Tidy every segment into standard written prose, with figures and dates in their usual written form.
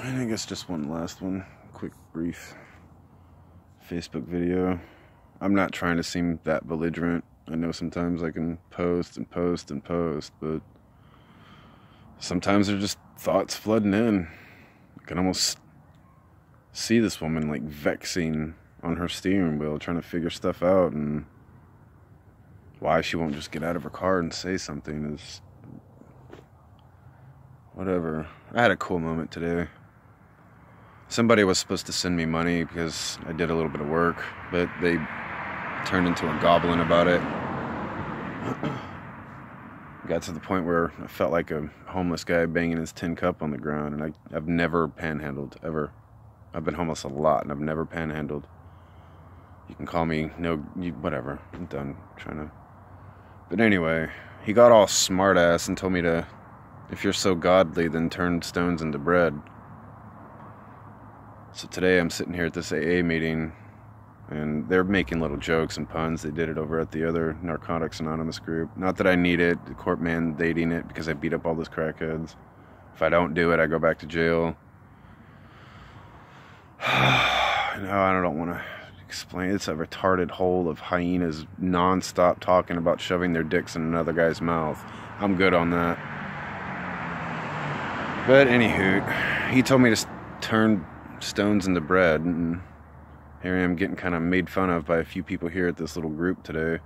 And I guess just one last one. Quick, brief Facebook video. I'm not trying to seem that belligerent. I know sometimes I can post and post and post, but sometimes they're just thoughts flooding in. I can almost see this woman like vexing on her steering wheel, trying to figure stuff out, and why she won't just get out of her car and say something is whatever. I had a cool moment today. Somebody was supposed to send me money because I did a little bit of work, but they turned into a goblin about it. Got to the point where I felt like a homeless guy banging his tin cup on the ground, and I've never panhandled, ever. I've been homeless a lot, and I've never panhandled. You can call me, whatever. I'm done trying to... But anyway, he got all smart-ass and told me to, if you're so godly, then turn stones into bread. So today I'm sitting here at this AA meeting, and they're making little jokes and puns. They did it over at the other Narcotics Anonymous group. Not that I need it, the court mandating it, because I beat up all those crackheads. If I don't do it, I go back to jail. No, I don't want to explain. It's a retarded hole of hyenas non-stop talking about shoving their dicks in another guy's mouth. I'm good on that. But anywho, he told me to turn stones into bread, and here I am getting kind of made fun of by a few people here at this little group today.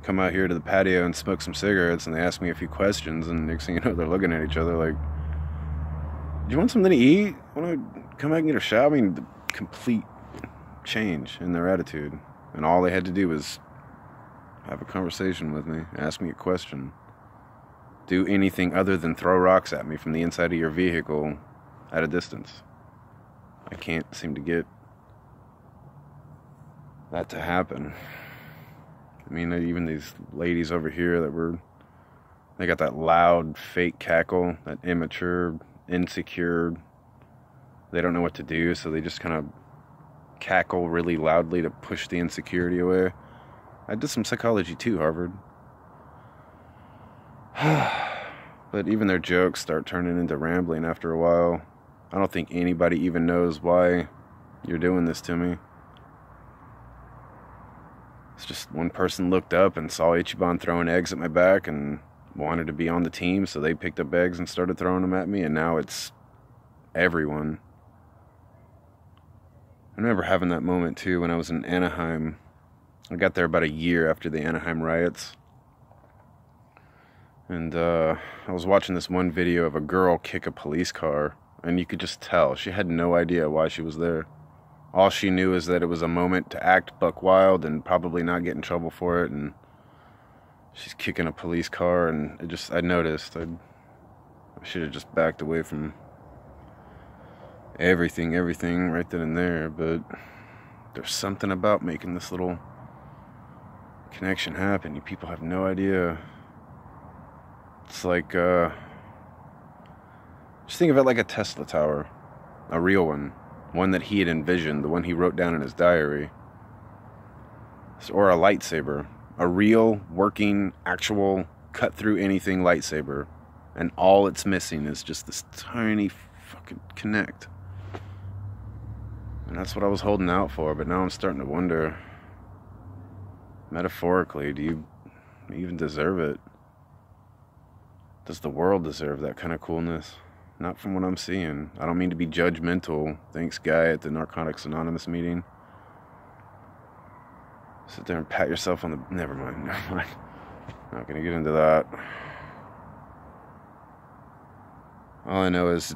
Come out here to the patio and smoke some cigarettes, and they ask me a few questions, and next thing you know, they're looking at each other like, do you want something to eat? Want to come back and get a shower? I mean, the complete change in their attitude. And all they had to do was have a conversation with me, ask me a question. Do anything other than throw rocks at me from the inside of your vehicle at a distance. I can't seem to get that to happen. I mean, even these ladies over here they got that loud, fake cackle, that immature, insecure, they don't know what to do, so they just kind of cackle really loudly to push the insecurity away. I did some psychology too, Harvard. But even their jokes start turning into rambling after a while. I don't think anybody even knows why you're doing this to me. It's just one person looked up and saw Ichiban throwing eggs at my back and wanted to be on the team, so they picked up eggs and started throwing them at me, and now it's everyone. I remember having that moment too when I was in Anaheim. I got there about a year after the Anaheim riots. And I was watching this one video of a girl kick a police car, and you could just tell she had no idea why she was there. All she knew is that it was a moment to act buck wild and probably not get in trouble for it, and she's kicking a police car, and I noticed I should have just backed away from everything right then and there, but there's something about making this little connection happen. You people have no idea. It's like, just think of it like a Tesla tower, a real one that he had envisioned, the one he wrote down in his diary, or a lightsaber, a real, working, actual, cut-through-anything lightsaber, and all it's missing is just this tiny fucking connect. And that's what I was holding out for, but now I'm starting to wonder, metaphorically, do you even deserve it? Does the world deserve that kind of coolness? Not from what I'm seeing. I don't mean to be judgmental. Thanks, guy at the Narcotics Anonymous meeting. Sit there and pat yourself on the... Never mind. Not gonna get into that. All I know is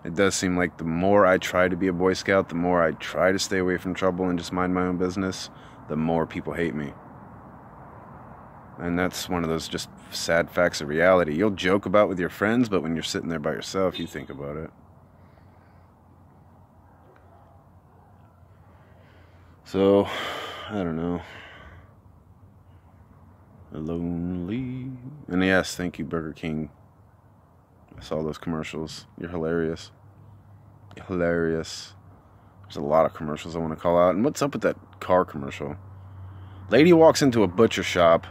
it does seem like the more I try to be a Boy Scout, the more I try to stay away from trouble and just mind my own business, the more people hate me. And that's one of those just sad facts of reality. You'll joke about with your friends, but when you're sitting there by yourself, you think about it. So, I don't know. Lonely. And yes, thank you, Burger King. I saw those commercials. You're hilarious. You're hilarious. There's a lot of commercials I want to call out. And what's up with that car commercial? Lady walks into a butcher shop,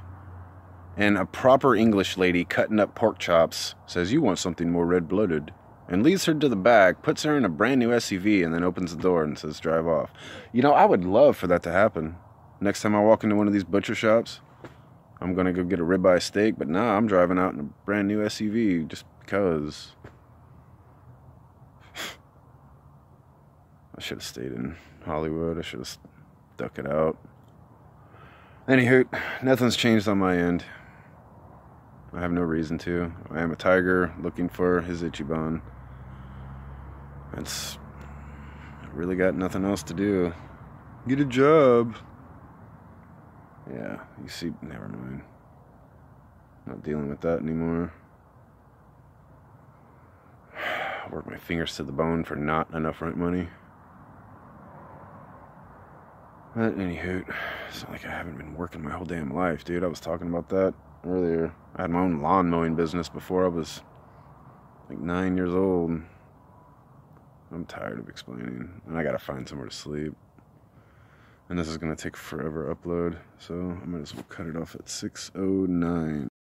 and a proper English lady cutting up pork chops says, "You want something more red-blooded." and leads her to the back, puts her in a brand new SUV, and then opens the door and says, drive off. You know, I would love for that to happen. Next time I walk into one of these butcher shops, I'm going to go get a ribeye steak, but nah, I'm driving out in a brand new SUV just because. I should have stayed in Hollywood. I should have stuck it out. Anywho, nothing's changed on my end. I have no reason to. I am a tiger looking for his Ichiban. It's really got nothing else to do. Get a job. Yeah, you see, never mind. Not dealing with that anymore. Work my fingers to the bone for not enough rent money. But anywho, it's not like I haven't been working my whole damn life, dude. I was talking about that earlier. I had my own lawn mowing business before I was like 9 years old. I'm tired of explaining, and I gotta find somewhere to sleep. And this is gonna take forever to upload, so I might as well cut it off at 6:09.